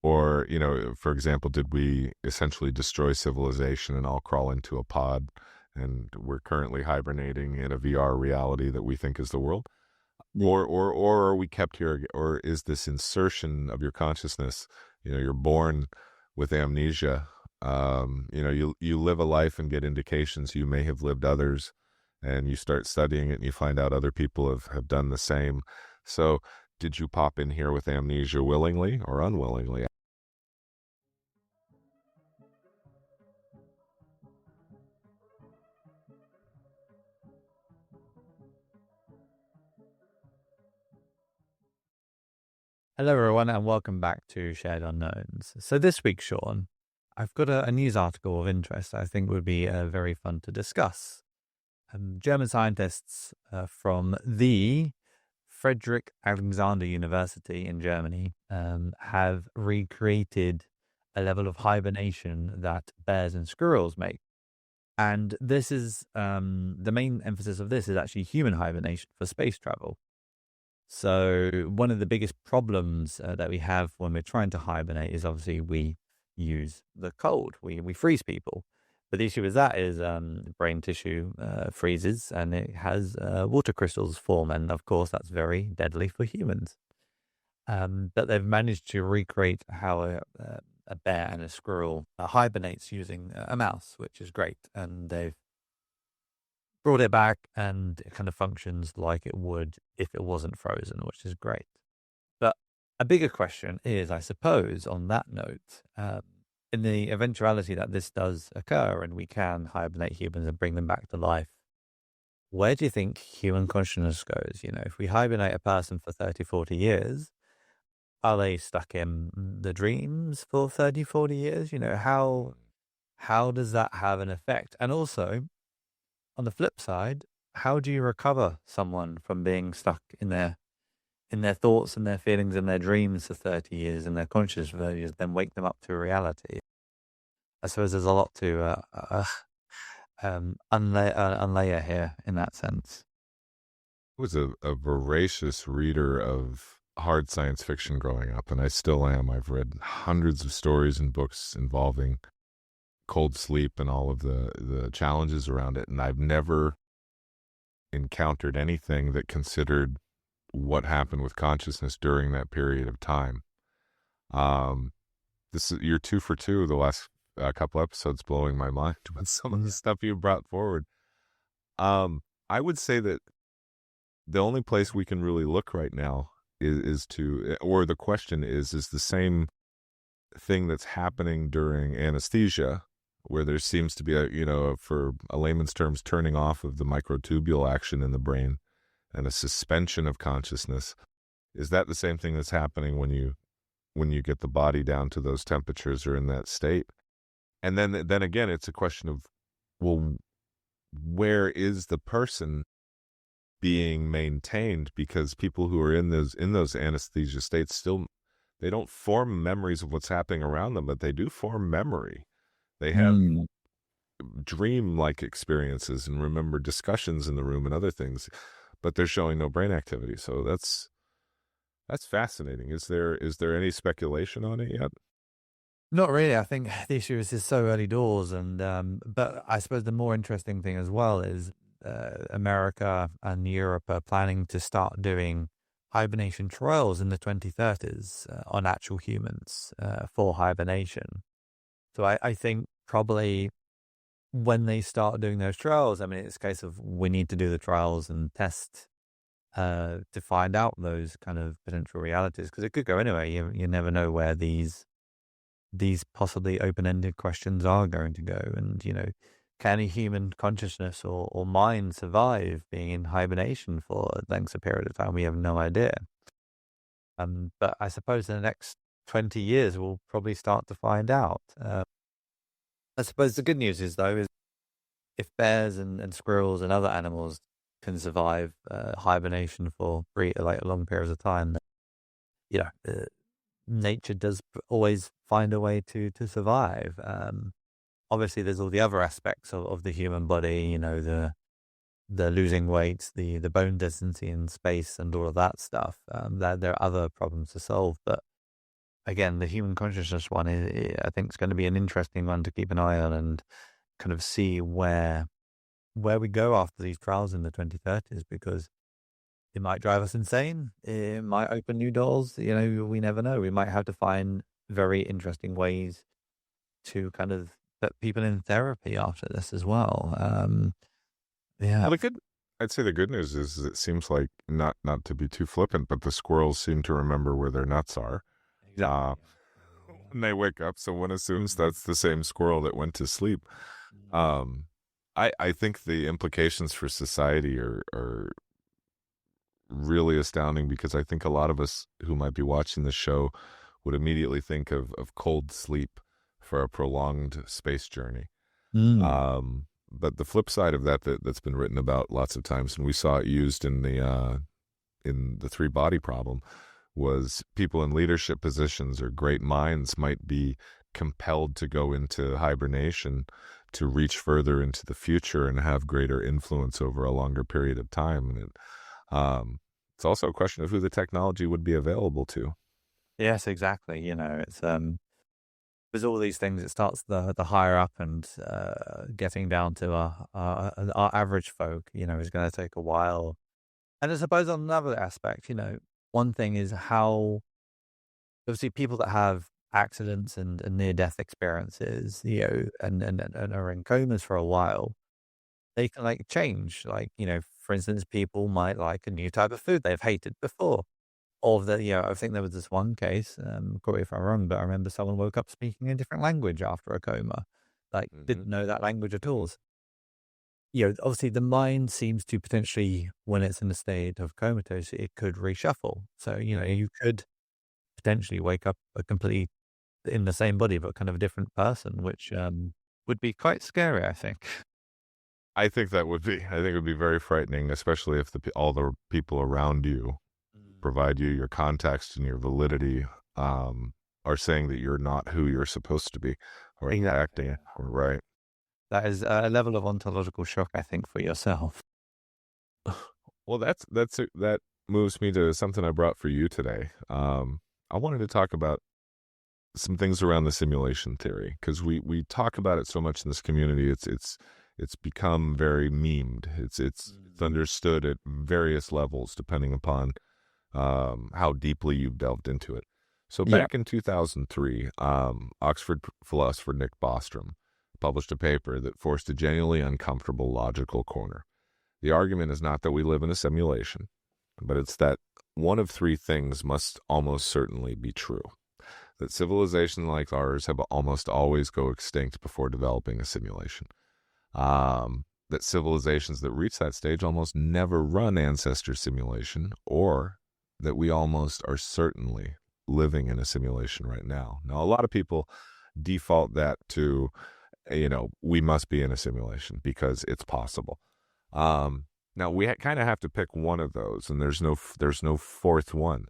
Or, for example, did we essentially destroy civilization and all crawl into a pod and we're currently hibernating in a VR reality that we think is the world? Or are we kept here, or is this insertion of your consciousness, you're born with amnesia. You live a life and get indications you may have lived others, and you start studying it and you find out other people have done the same. So did you pop in here with amnesia willingly or unwillingly? Hello, everyone, and welcome back to Shared Unknowns. So this week, Sean, I've got a news article of interest I think would be very fun to discuss. German scientists from the Friedrich Alexander University in Germany have recreated a level of hibernation that bears and squirrels make. And this is the main emphasis of this is actually human hibernation for space travel. So one of the biggest problems that we have when we're trying to hibernate is obviously we use the cold. We freeze people. But the issue with that is brain tissue freezes and it has water crystals form. And of course, that's very deadly for humans. But they've managed to recreate how a bear and a squirrel hibernates using a mouse, which is great. And they've brought it back and it kind of functions like it would if it wasn't frozen, which is great. But a bigger question is, I suppose, on that note, in the eventuality that this does occur and we can hibernate humans and bring them back to life, where do you think human consciousness goes? If we hibernate a person for 30, 40 years, are they stuck in the dreams for 30, 40 years? How does that have an effect? And also, on the flip side, how do you recover someone from being stuck in their thoughts and their feelings and their dreams for 30 years and their conscious for 30 years, then wake them up to reality? I suppose there's a lot to unlayer here in that sense. I was a voracious reader of hard science fiction growing up, and I still am. I've read hundreds of stories and books involving cold sleep and all of the challenges around it, and I've never encountered anything that considered what happened with consciousness during that period of time. You're 2 for 2 the last couple episodes, blowing my mind with some of the stuff you brought forward. I would say that the only place we can really look right now is the question is the same thing that's happening during anesthesia, where there seems to be for a layman's terms, turning off of the microtubule action in the brain and a suspension of consciousness. Is that the same thing that's happening when you get the body down to those temperatures or in that state? And then again, it's a question of, well, where is the person being maintained? Because people who are in those anesthesia states still, they don't form memories of what's happening around them, but they do form memory. They have dream-like experiences and remember discussions in the room and other things, but they're showing no brain activity. So that's fascinating. Is there any speculation on it yet? Not really. I think the issue is it's so early doors, and but I suppose the more interesting thing as well is America and Europe are planning to start doing hibernation trials in the 2030s on actual humans for hibernation. So I think probably when they start doing those trials, I mean, it's a case of we need to do the trials and test to find out those kind of potential realities, because it could go anywhere. You never know where these possibly open-ended questions are going to go. And, can a human consciousness or mind survive being in hibernation for a length of period of time? We have no idea. But I suppose in the next 20 years, we'll probably start to find out. I suppose the good news is, though, is if bears and squirrels and other animals can survive hibernation for long periods of time, nature does always find a way to survive. Obviously, there's all the other aspects of the human body, the losing weight, the bone density in space and all of that stuff. There are other problems to solve, but again, the human consciousness one I think is going to be an interesting one to keep an eye on and kind of see where we go after these trials in the 2030s, because it might drive us insane. It might open new doors. We never know. We might have to find very interesting ways to kind of put people in therapy after this as well. Yeah. Well, I'd say the good news is it seems like, not to be too flippant, but the squirrels seem to remember where their nuts are Exactly. when they wake up. So one assumes that's the same squirrel that went to sleep. I think the implications for society are really astounding, because I think a lot of us who might be watching the show would immediately think of cold sleep for a prolonged space journey. But the flip side of that's been written about lots of times, and we saw it used in the three body problem, was people in leadership positions or great minds might be compelled to go into hibernation to reach further into the future and have greater influence over a longer period of time. And it's also a question of who the technology would be available to. Yes, exactly. It's there's all these things. It starts the higher up, and getting down to our average folk, is going to take a while. And I suppose on another aspect, one thing is how obviously people that have accidents and near-death experiences, and are in comas for a while, they can change. For instance, people might like a new type of food they've hated before. Or I think there was this one case, correct me if I'm wrong, but I remember someone woke up speaking a different language after a coma, didn't know that language at all. Obviously the mind seems to potentially, when it's in a state of comatose, it could reshuffle. So, you could potentially wake up a completely in the same body, but kind of a different person, which would be quite scary, I think. I think it would be very frightening, especially if all the people around you provide you your context and your validity, are saying that you're not who you're supposed to be, or acting right. That is a level of ontological shock, I think, for yourself. Well, that moves me to something I brought for you today. I wanted to talk about some things around the simulation theory, because we talk about it so much in this community. It's become very memed. It's understood at various levels depending upon how deeply you've delved into it. So back in 2003, Oxford philosopher Nick Bostrom published a paper that forced a genuinely uncomfortable logical corner. The argument is not that we live in a simulation, but it's that one of three things must almost certainly be true. That civilizations like ours have almost always go extinct before developing a simulation. That civilizations that reach that stage almost never run ancestor simulation, or that we almost are certainly living in a simulation right now. Now, a lot of people default that to, we must be in a simulation because it's possible. Now we kind of have to pick one of those, and there's no fourth one.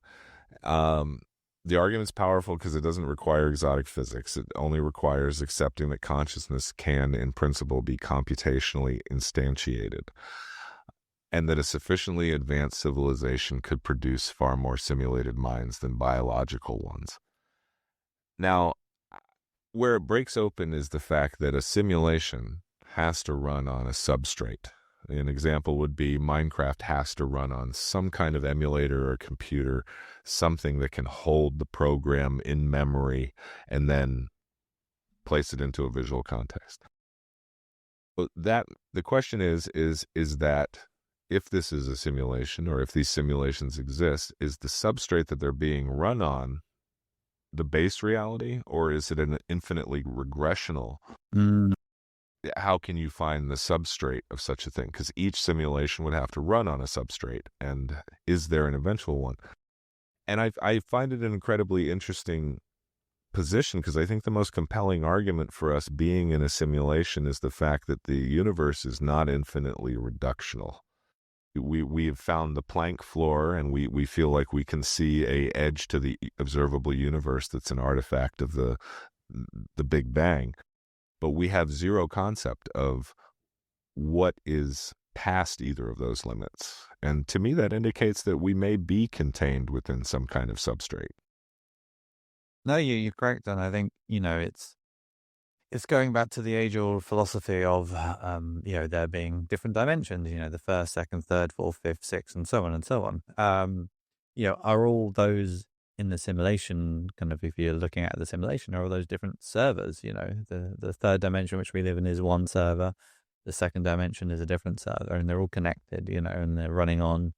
The argument's powerful because it doesn't require exotic physics. It only requires accepting that consciousness can, in principle, be computationally instantiated, and that a sufficiently advanced civilization could produce far more simulated minds than biological ones. Now, where it breaks open is the fact that a simulation has to run on a substrate. An example would be Minecraft has to run on some kind of emulator or computer, something that can hold the program in memory and then place it into a visual context. But the question is that if this is a simulation, or if these simulations exist, is the substrate that they're being run on the base reality, or is it an infinitely regressional? How can you find the substrate of such a thing? Because each simulation would have to run on a substrate, and is there an eventual one? And I find it an incredibly interesting position, because I think the most compelling argument for us being in a simulation is the fact that the universe is not infinitely reductional. We have found the Planck floor, and we feel like we can see a edge to the observable universe that's an artifact of the Big Bang. But we have zero concept of what is past either of those limits. And to me, that indicates that we may be contained within some kind of substrate. No, you're correct, and I think it's going back to the age-old philosophy of there being different dimensions. The first, second, third, fourth, fifth, sixth, and so on and so on. Are all those in the simulation, kind of, if you're looking at the simulation, are all those different servers? The third dimension which we live in is one server, the second dimension is a different server, and they're all connected. And they're running on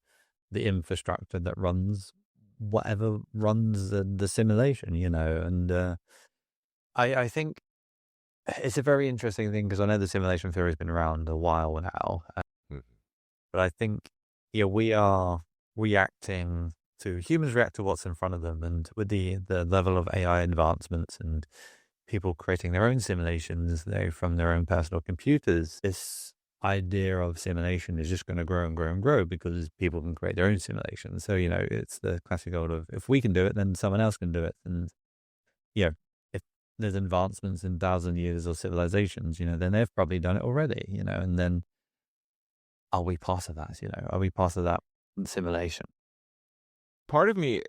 the infrastructure that runs whatever runs the simulation. And I think it's a very interesting thing, because I know the simulation theory has been around a while now, Mhm. but I think we are reacting to humans react to what's in front of them, and with the level of AI advancements and people creating their own simulations from their own personal computers, this idea of simulation is just going to grow and grow and grow, because people can create their own simulations. So it's the classic old of, if we can do it, then someone else can do it. And if there's advancements in 1,000 years of civilizations, then they've probably done it already. And then are we part of that? Are we part of that simulation? Part of me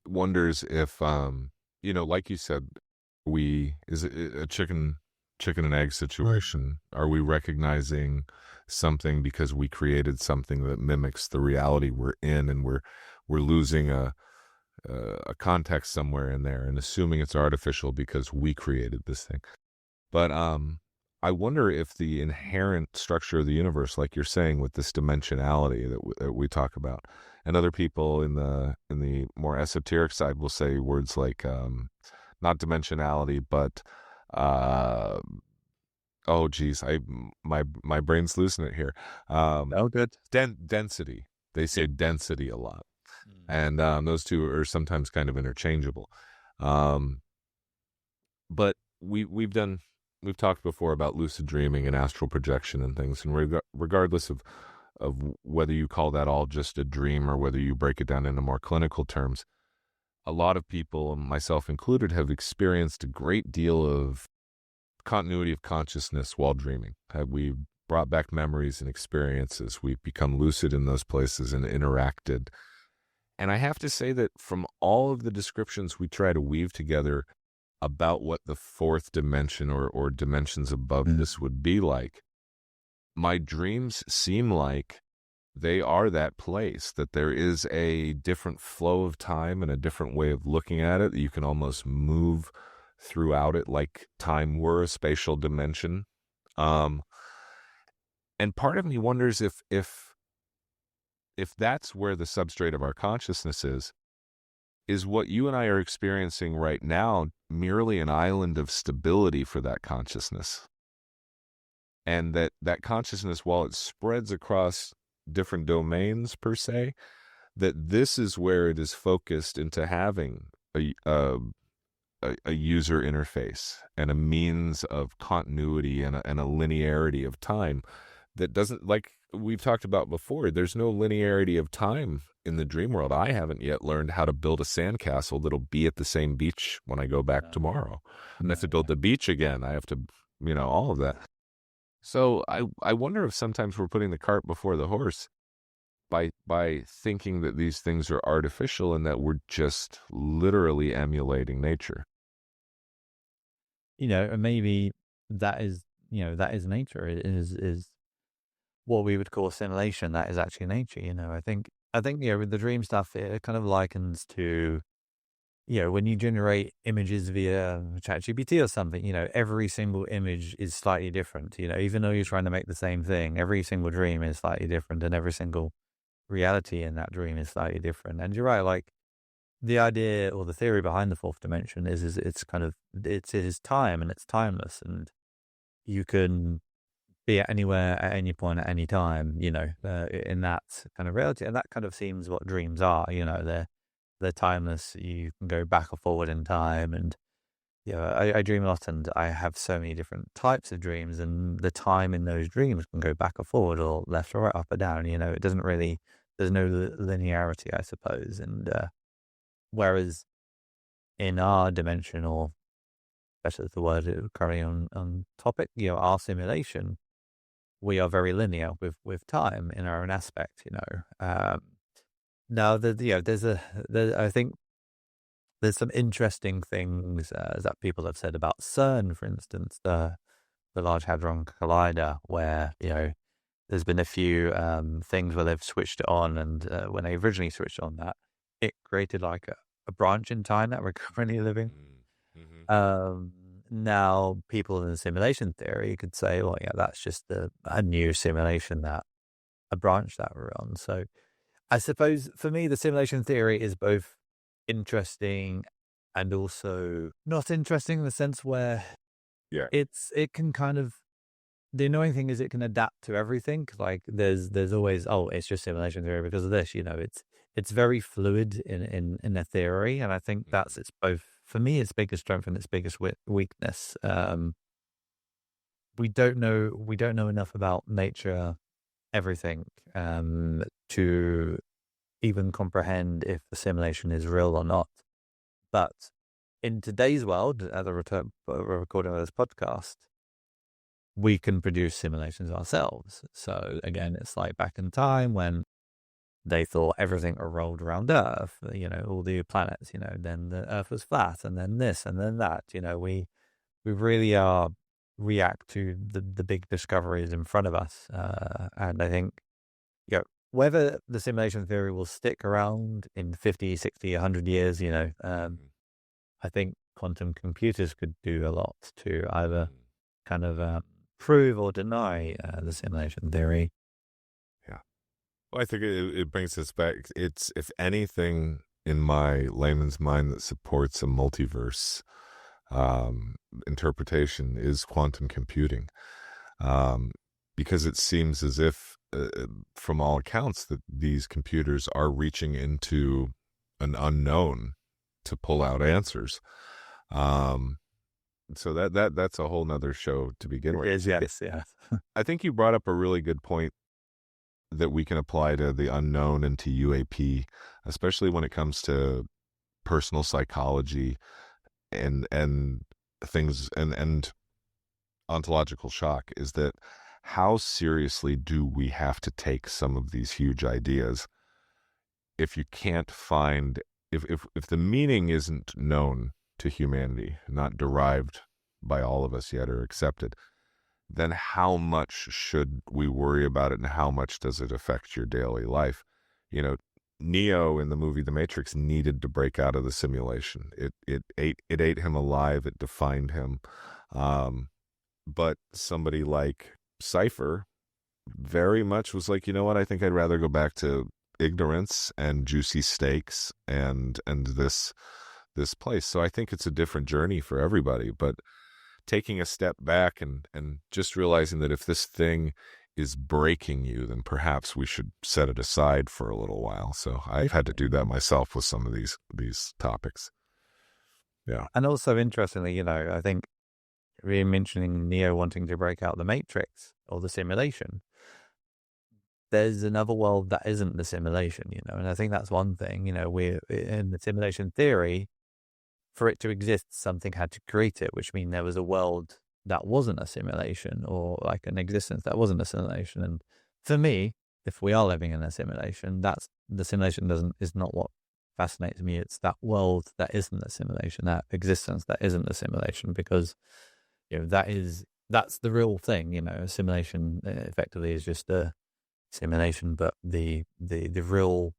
wonders if, like you said, is it a chicken and egg situation? Are we recognizing something because we created something that mimics the reality we're in, and we're losing a context somewhere in there and assuming it's artificial because we created this thing? But I wonder if the inherent structure of the universe, like you're saying, with this dimensionality that we talk about, and other people in the more esoteric side will say words like not dimensionality, but oh geez, my brain's losing it here. Oh, good. Density. They say density a lot, and those two are sometimes kind of interchangeable. But we've talked before about lucid dreaming and astral projection and things, and regardless of whether you call that all just a dream or whether you break it down into more clinical terms, a lot of people, myself included, have experienced a great deal of continuity of consciousness while dreaming. We brought back memories and experiences. We've become lucid in those places and interacted. And I have to say that from all of the descriptions we try to weave together about what the fourth dimension or dimensions above this would be like, my dreams seem like they are that place, that there is a different flow of time and a different way of looking at it. You can almost move throughout it like time were a spatial dimension. And part of me wonders if that's where the substrate of our consciousness is what you and I are experiencing right now merely an island of stability for that consciousness? And that consciousness, while it spreads across different domains per se, that this is where it is focused into having a user interface and a means of continuity and a linearity of time that doesn't, like we've talked about before, there's no linearity of time in the dream world. I haven't yet learned how to build a sandcastle that'll be at the same beach when I go back tomorrow. And I have to build the beach again. I have to, all of that. So I wonder if sometimes we're putting the cart before the horse by thinking that these things are artificial and that we're just literally emulating nature. And maybe that is nature. It is what we would call simulation. That is actually nature. I think with the dream stuff, it kind of likens to, when you generate images via ChatGPT or something, every single image is slightly different. Even though you're trying to make the same thing, every single dream is slightly different, and every single reality in that dream is slightly different. And you're right, like the idea or the theory behind the fourth dimension is it's kind of, it is time, and it's timeless, and you can be anywhere at any point at any time, in that kind of reality. And that kind of seems what dreams are. They're timeless. You can go back or forward in time. And I dream a lot, and I have so many different types of dreams, and the time in those dreams can go back or forward or left or right, up or down. It doesn't really, there's no linearity, I suppose. And whereas in our dimension, or better the word currently on topic, our simulation, we are very linear with time in our own aspect. Now, I think there's some interesting things that people have said about CERN, for instance, the Large Hadron Collider, where, there's been a few things where they've switched it on, and when they originally switched on that, it created like a branch in time that we're currently living. Mm-hmm. Now, people in the simulation theory could say, well, yeah, that's just a new simulation, that a branch that we're on. So I suppose for me, the simulation theory is both interesting and also not interesting, in the sense where Yeah. it can kind of, the annoying thing is it can adapt to everything. Like there's always, oh, it's just simulation theory because of this. It's very fluid in a theory, and I think that's its both, for me, its biggest strength and its biggest weakness. We don't know enough about nature, everything, to even comprehend if the simulation is real or not. But in today's world, as we're recording this podcast, we can produce simulations ourselves. So again, it's like back in time when they thought everything rolled around Earth, all the planets, then the Earth was flat, and then this, and then that. We really are react to the big discoveries in front of us. And I think, whether the simulation theory will stick around in 50, 60, 100 years, I think quantum computers could do a lot to either kind of prove or deny the simulation theory. Yeah. Well, I think it brings us back. It's, if anything, in my layman's mind, that supports a multiverse interpretation is quantum computing, because it seems as if, from all accounts, that these computers are reaching into an unknown to pull out answers. So that's a whole nother show to begin with. Yes, yeah. I think you brought up a really good point that we can apply to the unknown and to UAP, especially when it comes to personal psychology and things and ontological shock, is that how seriously do we have to take some of these huge ideas if you can't find, if the meaning isn't known to humanity, not derived by all of us yet or accepted, then how much should we worry about it, and how much does it affect your daily life? Neo in the movie The Matrix needed to break out of the simulation. It ate him alive. It defined him. But somebody like Cypher very much was like, you know what? I think I'd rather go back to ignorance and juicy steaks and this place. So I think it's a different journey for everybody. But taking a step back and just realizing that if this thing is breaking you, then perhaps we should set it aside for a little while. So I've had to do that myself with some of these topics. Yeah. And also, interestingly, I think we're mentioning Neo wanting to break out the Matrix or the simulation. There's another world that isn't the simulation, and I think that's one thing. We're in the simulation theory. For it to exist, something had to create it, which means there was a world that wasn't a simulation, or like an existence that wasn't a simulation. And for me, if we are living in a simulation, that's the simulation is not what fascinates me. It's that world that isn't a simulation, that existence that isn't a simulation, because that's the real thing. A simulation effectively is just a simulation, but the real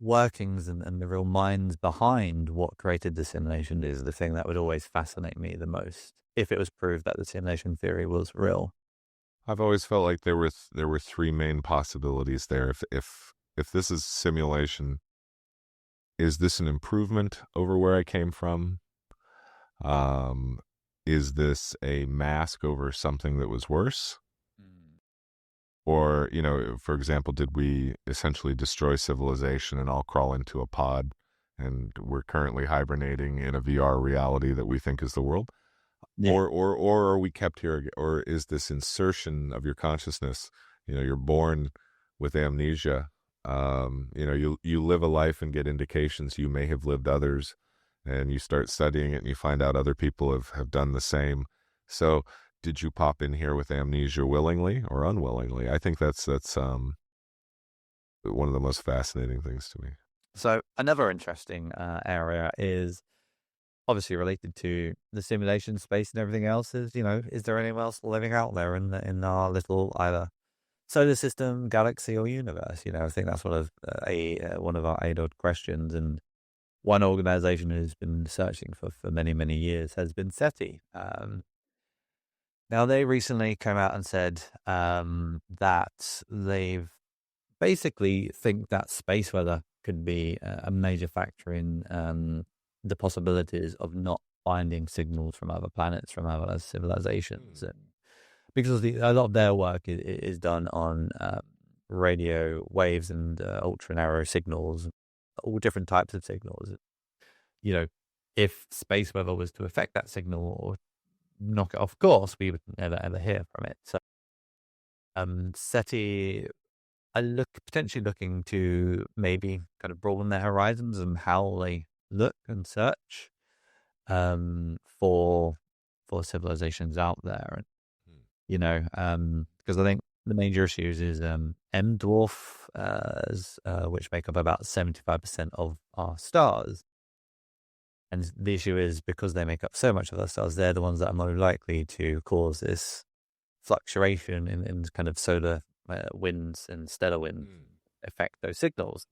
workings and the real minds behind what created the simulation is the thing that would always fascinate me the most, if it was proved that the simulation theory was real. I've always felt like there were three main possibilities there. If this is simulation, is this an improvement over where I came from? Is this a mask over something that was worse? Or, for example, did we essentially destroy civilization and all crawl into a pod, and we're currently hibernating in a VR reality that we think is the world? Yeah. Or are we kept here? Or is this insertion of your consciousness? You're born with amnesia. You live a life and get indications you may have lived others, and you start studying it and you find out other people have done the same. So did you pop in here with amnesia willingly or unwillingly? I think that's one of the most fascinating things to me. So another interesting area is obviously related to the simulation space and everything else is, is there anyone else living out there in our little either solar system, galaxy, or universe? I think that's one of our age-old questions, and one organization who's been searching for many, many years has been SETI. Now, they recently came out and said that they've basically think that space weather could be a major factor in the possibilities of not finding signals from other planets, from other civilizations. And because a lot of their work is done on radio waves and ultra narrow signals, all different types of signals. If space weather was to affect that signal or knock it off course, we would never ever hear from it. So SETI are potentially looking to maybe kind of broaden their horizons and how they look and search for civilizations out there. And because I think the major issues is M dwarf, which make up about 75% of our stars. And the issue is because they make up so much of our stars, they're the ones that are more likely to cause this fluctuation in kind of solar winds and stellar winds affect those signals.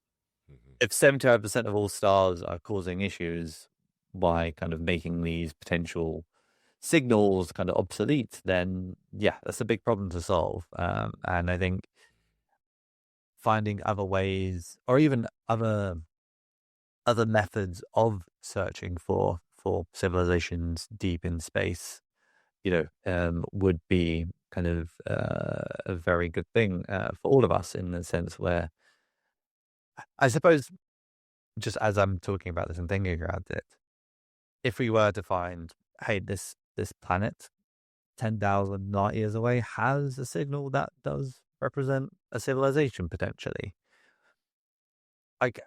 If 75% of all stars are causing issues by kind of making these potential signals kind of obsolete, then that's a big problem to solve. And I think finding other ways or even other methods of searching for civilizations deep in space, would be kind of a very good thing for all of us, in the sense where I suppose, just as I'm talking about this and thinking about it, if we were to find, hey, this planet 10,000 light years away has a signal that does represent a civilization potentially, like,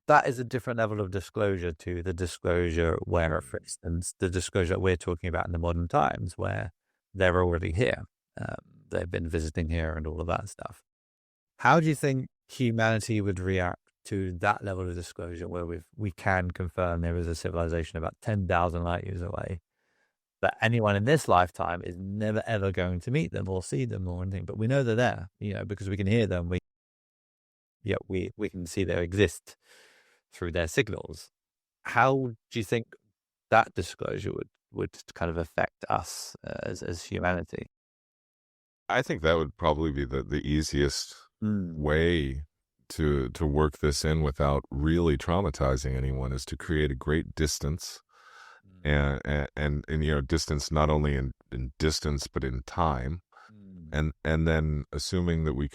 that is a different level of disclosure to the disclosure where, for instance, the disclosure that we're talking about in the modern times, where they're already here. They've been visiting here and all of that stuff. How do you think humanity would react to that level of disclosure, where we can confirm there is a civilization about 10,000 light years away, that anyone in this lifetime is never ever going to meet them or see them or anything, but we know they're there, because we can hear them. We can see they exist through their signals. How do you think that disclosure would kind of affect us as humanity? I think that would probably be the easiest way to work this in without really traumatizing anyone, is to create a great distance, and distance not only in distance but in time, and then assuming that we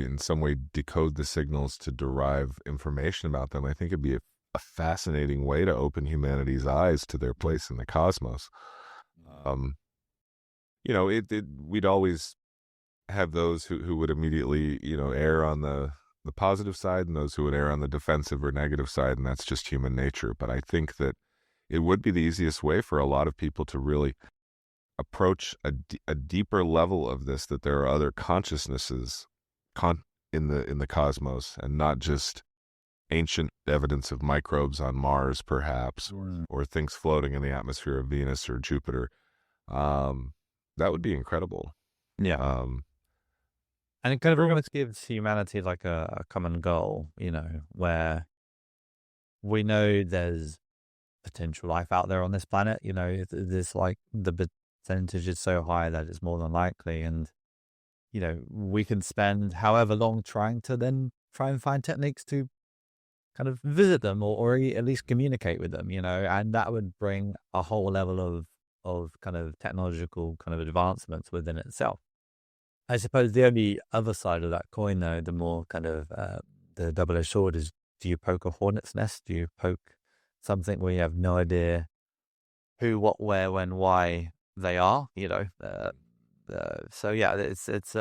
in some way decode the signals to derive information about them. I think it'd be a fascinating way to open humanity's eyes to their place in the cosmos. We'd always have those who would immediately, err on the positive side, and those who would err on the defensive or negative side, and that's just human nature. But I think that it would be the easiest way for a lot of people to really approach a deeper level of this, that there are other consciousnesses in the cosmos, and not just ancient evidence of microbes on Mars, perhaps, or things floating in the atmosphere of Venus or Jupiter. That would be incredible. Yeah. And it kind of almost gives humanity like a common goal, where we know there's potential life out there on this planet. There's like the percentage is so high that it's more than likely, and we can spend however long trying and find techniques to kind of visit them or at least communicate with them, and that would bring a whole level of kind of technological kind of advancements within itself. I suppose the only other side of that coin, though, the more kind of the double-edged sword, is, do you poke a hornet's nest? Do you poke something where you have no idea who, what, where, when, why they are? So yeah, it's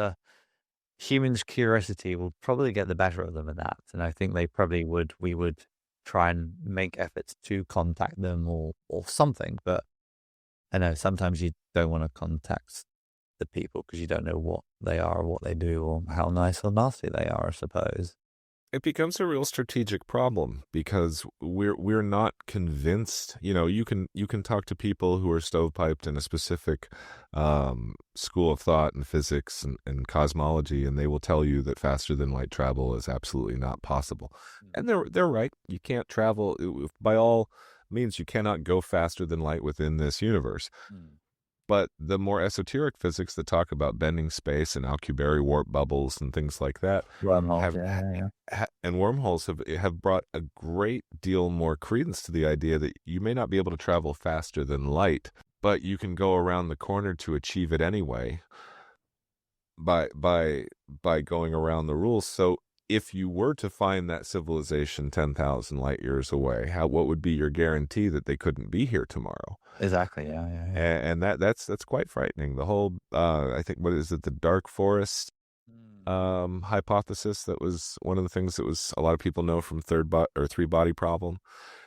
humans' curiosity will probably get the better of them in that, and I think we would try and make efforts to contact them or something. But I know sometimes you don't want to contact the people because you don't know what they are or what they do or how nice or nasty they are, I suppose. It becomes a real strategic problem because we're not convinced. You can talk to people who are stovepiped in a specific school of thought and physics and cosmology, and they will tell you that faster than light travel is absolutely not possible. And they're right. You can't travel by all means. You cannot go faster than light within this universe. But the more esoteric physics that talk about bending space and Alcubierre warp bubbles and things like that Wormholes, and wormholes have brought a great deal more credence to the idea that you may not be able to travel faster than light, but you can go around the corner to achieve it anyway by going around the rules. So if you were to find that civilization 10,000 light years away, what would be your guarantee that they couldn't be here tomorrow? Exactly. Yeah. And that's quite frightening. The whole, I think, what is it, the dark forest hypothesis? That was one of the things that was a lot of people know from three body problem.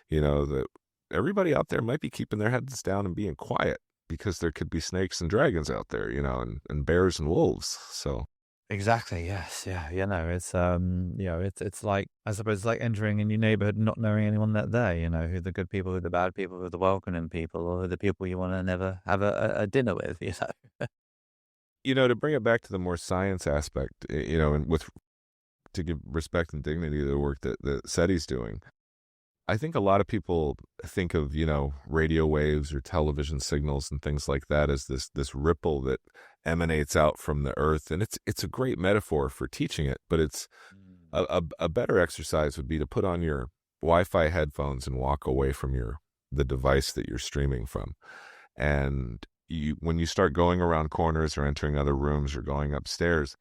That everybody out there might be keeping their heads down and being quiet because there could be snakes and dragons out there, and bears and wolves. So. Exactly. Yes. Yeah. It's like, I suppose, it's like entering a new neighborhood and not knowing anyone that there. Who the good people, who the bad people, who the welcoming people, or who the people you want to never have a dinner with. To bring it back to the more science aspect, and to give respect and dignity to the work that SETI's doing. I think a lot of people think of, radio waves or television signals and things like that as this ripple that emanates out from the earth. And it's a great metaphor for teaching it, but it's a better exercise would be to put on your Wi-Fi headphones and walk away from the device that you're streaming from. And when you start going around corners or entering other rooms or going upstairs,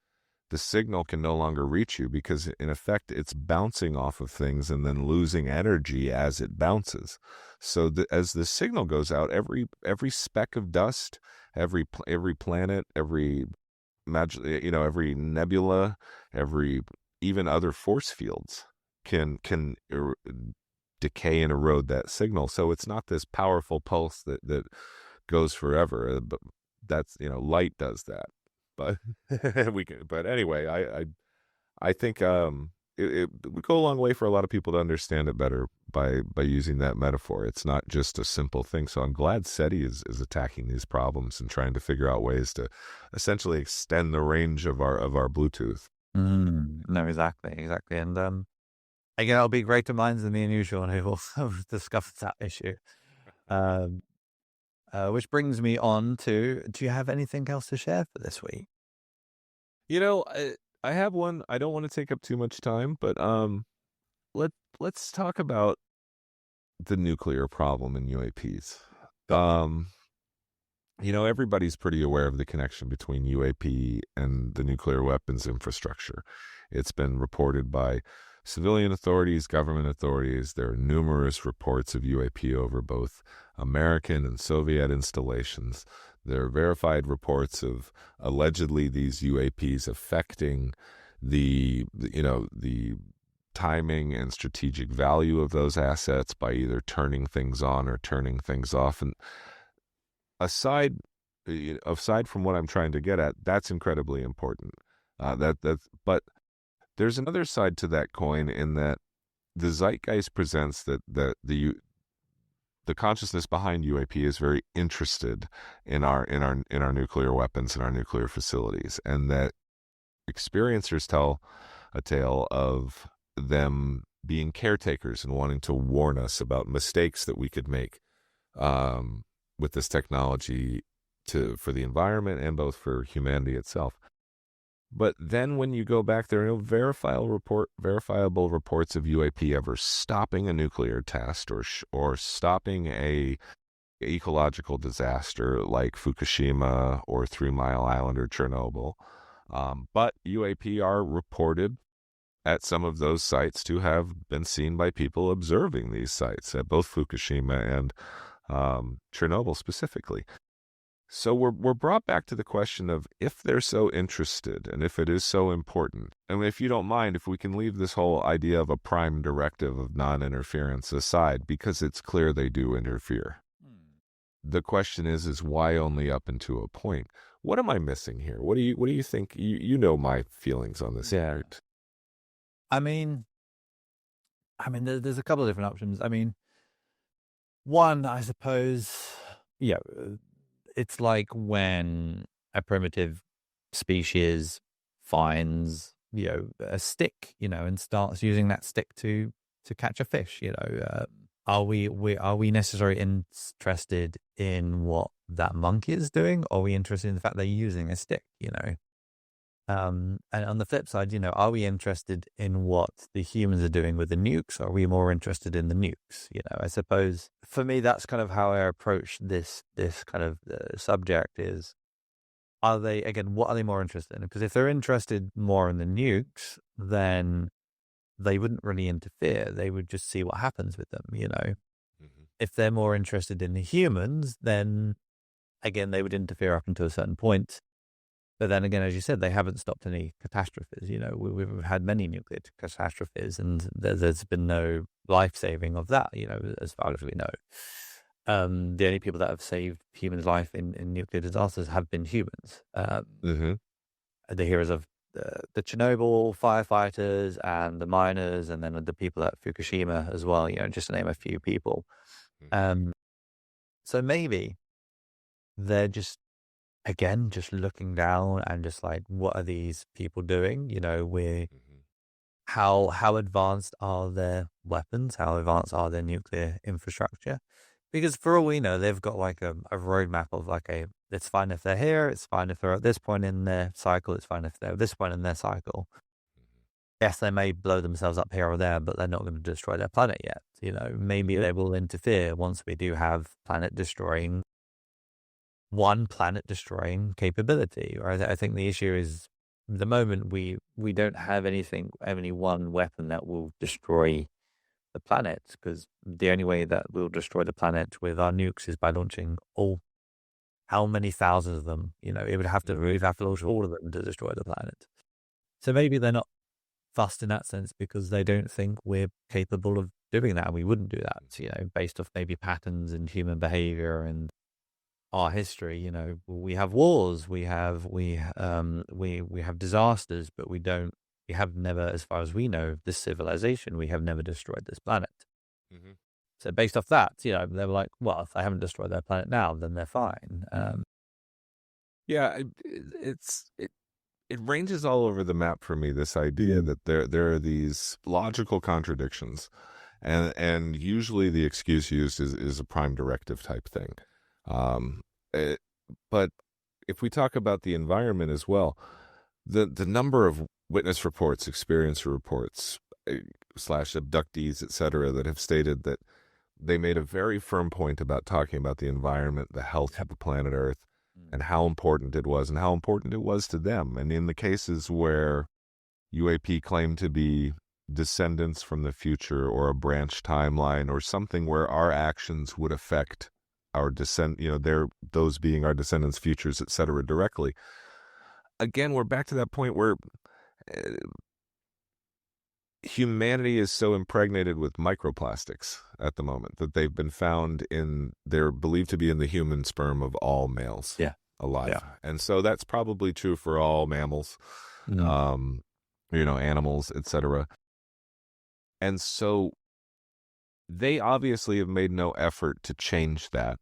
the signal can no longer reach you because, in effect, it's bouncing off of things and then losing energy as it bounces. So as the signal goes out, every speck of dust, every planet, every nebula, even other force fields can decay and erode that signal. So it's not this powerful pulse that goes forever, but that's light does that. But but anyway, I think it would go a long way for a lot of people to understand it better by using that metaphor. It's not just a simple thing. So I'm glad SETI is attacking these problems and trying to figure out ways to essentially extend the range of our Bluetooth. No, exactly. And again, it'll be greater minds than me and you, Sean, who will discuss that issue. Which brings me on to, do you have anything else to share for this week? I have one. I don't want to take up too much time, but let's talk about the nuclear problem in UAPs. Everybody's pretty aware of the connection between UAP and the nuclear weapons infrastructure. It's been reported by civilian authorities, government authorities. There are numerous reports of UAP over both American and Soviet installations. There are verified reports of allegedly these UAPs affecting the timing and strategic value of those assets by either turning things on or turning things off. And aside from what I'm trying to get at, that's incredibly important. But there's another side to that coin in that the zeitgeist presents that the consciousness behind UAP is very interested in our nuclear weapons and our nuclear facilities, and that experiencers tell a tale of them being caretakers and wanting to warn us about mistakes that we could make with this technology for the environment and both for humanity itself. But then when you go back, there are no verifiable reports of UAP ever stopping a nuclear test or stopping a ecological disaster like Fukushima or 3 Mile Island or Chernobyl. But UAP are reported at some of those sites to have been seen by people observing these sites at both Fukushima and Chernobyl specifically. So we're brought back to the question of, if they're so interested and if it is so important, and if you don't mind, if we can leave this whole idea of a prime directive of non-interference aside, because it's clear they do interfere. The question is why only up into a point? What am I missing here? What do you think? You know my feelings on this. Yeah. I mean, I mean, there's a couple of different options. I mean, one, I suppose, yeah, it's like when a primitive species finds, a stick, and starts using that stick to catch a fish. Are we necessarily interested in what that monkey is doing, or are we interested in the fact they're using a stick? And on the flip side, are we interested in what the humans are doing with the nukes? Or are we more interested in the nukes? I suppose for me, that's kind of how I approach this kind of subject is, what are they more interested in? Because if they're interested more in the nukes, then they wouldn't really interfere. They would just see what happens with them, Mm-hmm. If they're more interested in the humans, then again, they would interfere up until a certain point. But then again, as you said, they haven't stopped any catastrophes. We've had many nuclear catastrophes, and there's been no life saving of that, as far as we know. The only people that have saved humans' life in nuclear disasters have been humans. Mm-hmm. The heroes of the Chernobyl firefighters and the miners, and then the people at Fukushima as well, just to name a few people. So maybe they're just looking down and just like, what are these people doing? How advanced are their weapons? How advanced are their nuclear infrastructure? Because for all we know, they've got like a roadmap of it's fine if they're here, it's fine if they're at this point in their cycle, it's fine if they're at this point in their cycle. Yes, they may blow themselves up here or there, but they're not going to destroy their planet yet. Maybe they will interfere once we do have planet destroying capability. Or I think the issue is, at the moment we don't have any one weapon that will destroy the planet, because the only way that we'll destroy the planet with our nukes is by launching how many thousands of them. We'd have to launch all of them to destroy the planet. So maybe they're not fussed in that sense because they don't think we're capable of doing that, and we wouldn't do that. Based off maybe patterns in human behavior and our history. We have wars, we have disasters, but we have never, as far as we know, this civilization, we have never destroyed this planet. Mm-hmm. So based off that, they were like, well, if they haven't destroyed their planet now, then they're fine. Yeah, it ranges all over the map for me, this idea that there are these logical contradictions, and usually the excuse used is a prime directive type thing. But if we talk about the environment as well, the number of witness reports, experience reports, / abductees, etc., that have stated that they made a very firm point about talking about the environment, the health of the planet Earth, and how important it was, and how important it was to them. And in the cases where UAP claimed to be descendants from the future, or a branch timeline, or something where our actions would affect our those being our descendants' futures, etc., directly. Again, we're back to that point where humanity is so impregnated with microplastics at the moment that they've been found they're believed to be in the human sperm of all males alive. Yeah. And so that's probably true for all mammals, animals, etc. And so they obviously have made no effort to change that,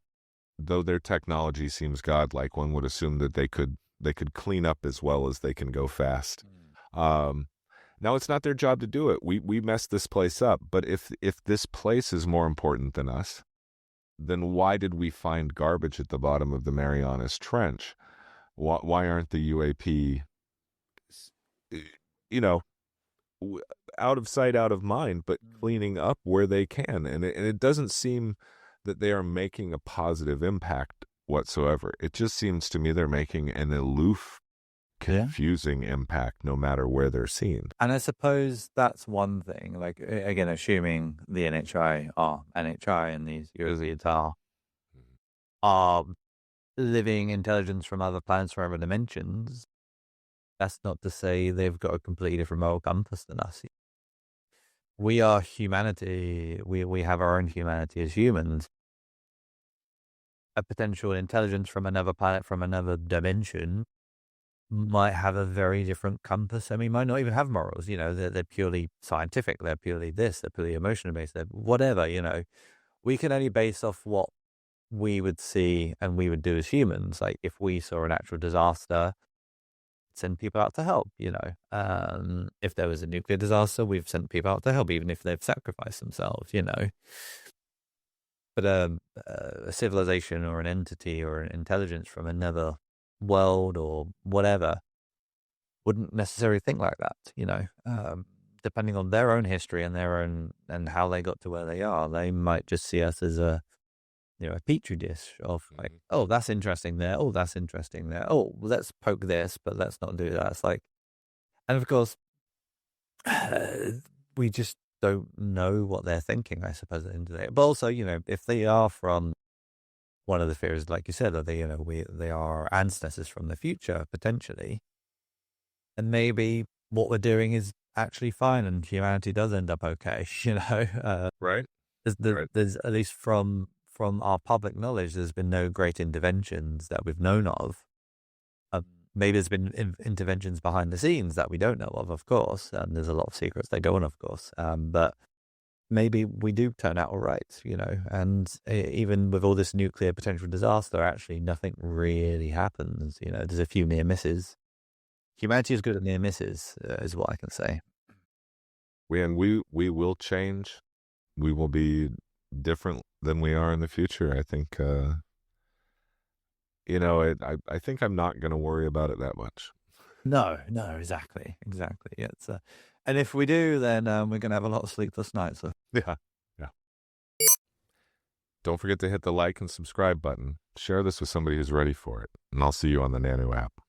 though their technology seems godlike. One would assume that they could clean up as well as they can go fast. Now, it's not their job to do it. We messed this place up. But if this place is more important than us, then why did we find garbage at the bottom of the Marianas Trench? Why aren't the UAP, out of sight, out of mind, but cleaning up where they can? And it doesn't seem that they are making a positive impact whatsoever. It just seems to me they're making an aloof, confusing impact no matter where they're seen. And I suppose that's one thing, like, again, assuming the NHI and these Eurasians are living intelligence from other planets or other dimensions, that's not to say they've got a completely different moral compass than us. We are humanity. We have our own humanity as humans. A potential intelligence from another planet, from another dimension, might have a very different compass. I mean, might not even have morals, they're purely scientific, they're purely this, they're purely emotional based, they're whatever, we can only base off what we would see and we would do as humans. Like if we saw a natural disaster, send people out to help, if there was a nuclear disaster, we've sent people out to help, even if they've sacrificed themselves, but a civilization or an entity or an intelligence from another world or whatever wouldn't necessarily think like that, depending on their own history and their own and how they got to where they are. They might just see us as a petri dish of like, oh, that's interesting there. Oh, that's interesting there. Oh, let's poke this, but let's not do that. It's like, and of course, we just don't know what they're thinking, I suppose, at the end of the day. But also, if they are from one of the theories, like you said, that they are ancestors from the future, potentially, and maybe what we're doing is actually fine and humanity does end up okay, Right. There's at least from our public knowledge, there's been no great interventions that we've known of. Maybe there's been interventions behind the scenes that we don't know of course. There's a lot of secrets they go on, of course. But maybe we do turn out all right, and even with all this nuclear potential disaster, actually nothing really happens. There's a few near misses. Humanity is good at near misses, is what I can say. We will change. We will be different than we are in the future. I think, I think I'm not going to worry about it that much. No, exactly. It's and if we do, then we're going to have a lot of sleepless nights. So. Yeah. Don't forget to hit the like and subscribe button. Share this with somebody who's ready for it. And I'll see you on the Nanu app.